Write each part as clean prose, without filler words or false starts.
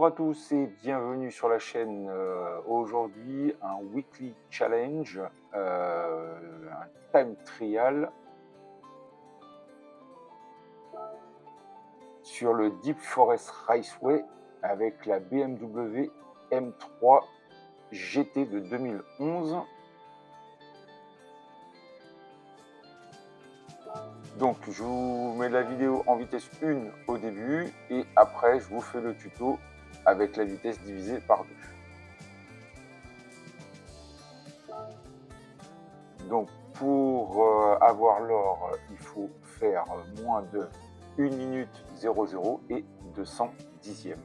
Bonjour à tous et bienvenue sur la chaîne. Aujourd'hui, un weekly challenge, un time trial sur le Deep Forest Raceway avec la BMW M3 GT de 2011. Donc je vous mets la vidéo en vitesse 1 au début et après je vous fais le tuto avec la vitesse divisée par 2. Donc pour avoir l'or, il faut faire moins de 1 minute 00 et 200 dixièmes.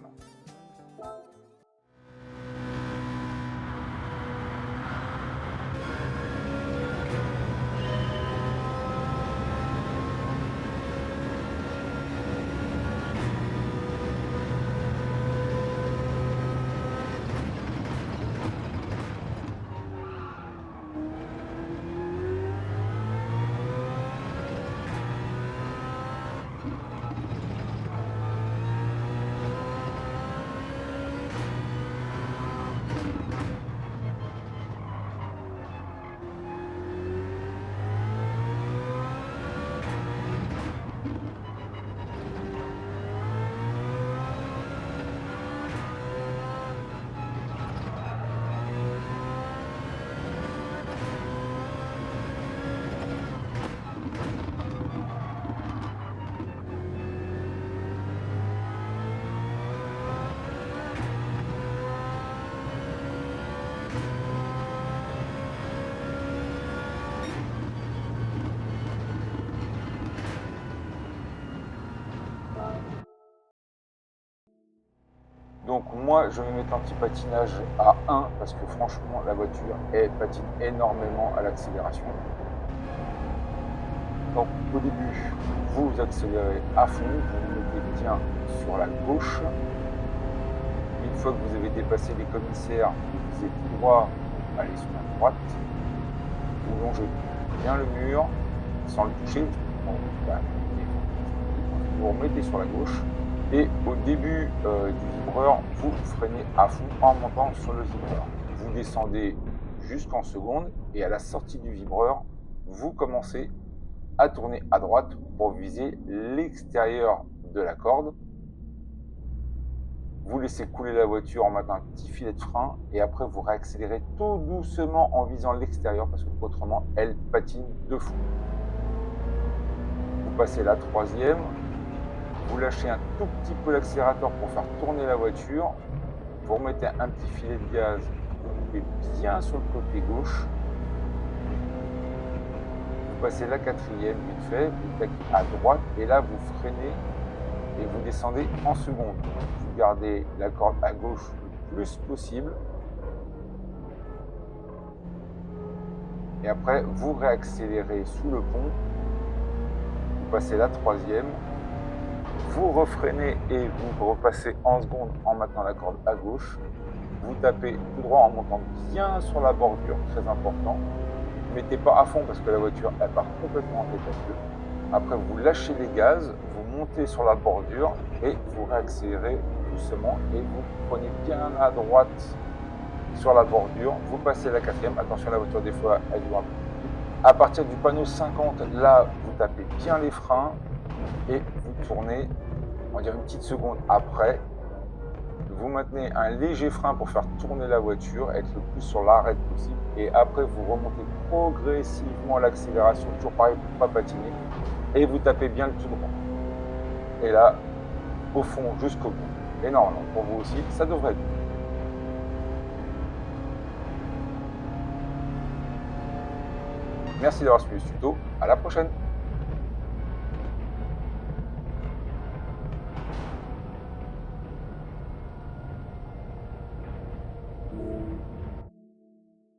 Donc moi je vais mettre l'anti-patinage à 1 parce que franchement la voiture patine énormément à l'accélération. Donc au début vous accélérez à fond, vous mettez bien sur la gauche. Une fois que vous avez dépassé les commissaires, vous visez tout droit, allez sur la droite, vous longez bien le mur sans le toucher, vous remettez sur la gauche. Et au début du vibreur, vous freinez à fond en montant sur le vibreur. Vous descendez jusqu'en seconde et à la sortie du vibreur, vous commencez à tourner à droite pour viser l'extérieur de la corde. Vous laissez couler la voiture en mettant un petit filet de frein et après vous réaccélérez tout doucement en visant l'extérieur parce qu'autrement elle patine de fou. Vous passez la troisième. Vous lâchez un tout petit peu l'accélérateur pour faire tourner la voiture. Vous remettez un petit filet de gaz. Vous coupez bien sur le côté gauche. Vous passez la quatrième vite fait. Vous taquez à droite et là vous freinez et vous descendez en seconde. Vous gardez la corde à gauche le plus possible. Et après vous réaccélérez sous le pont. Vous passez la troisième. Vous refreinez et vous repassez en seconde en maintenant la corde à gauche. Vous tapez tout droit en montant bien sur la bordure, très important. Ne mettez pas à fond parce que la voiture elle part complètement en état de feu. Après vous lâchez les gaz, vous montez sur la bordure et vous réaccélérez doucement et vous prenez bien à droite sur la bordure. Vous passez la quatrième, attention la voiture des fois elle doit un peu plus vite. À partir du panneau 50, là vous tapez bien les freins et vous tournez, on va dire une petite seconde après, vous maintenez un léger frein pour faire tourner la voiture, être le plus sur l'arrêt possible, et après vous remontez progressivement l'accélération, toujours pareil pour ne pas patiner, et vous tapez bien le tout droit. Et là, au fond jusqu'au bout. Et normalement, pour vous aussi, ça devrait être bon. Merci d'avoir suivi ce tuto, à la prochaine.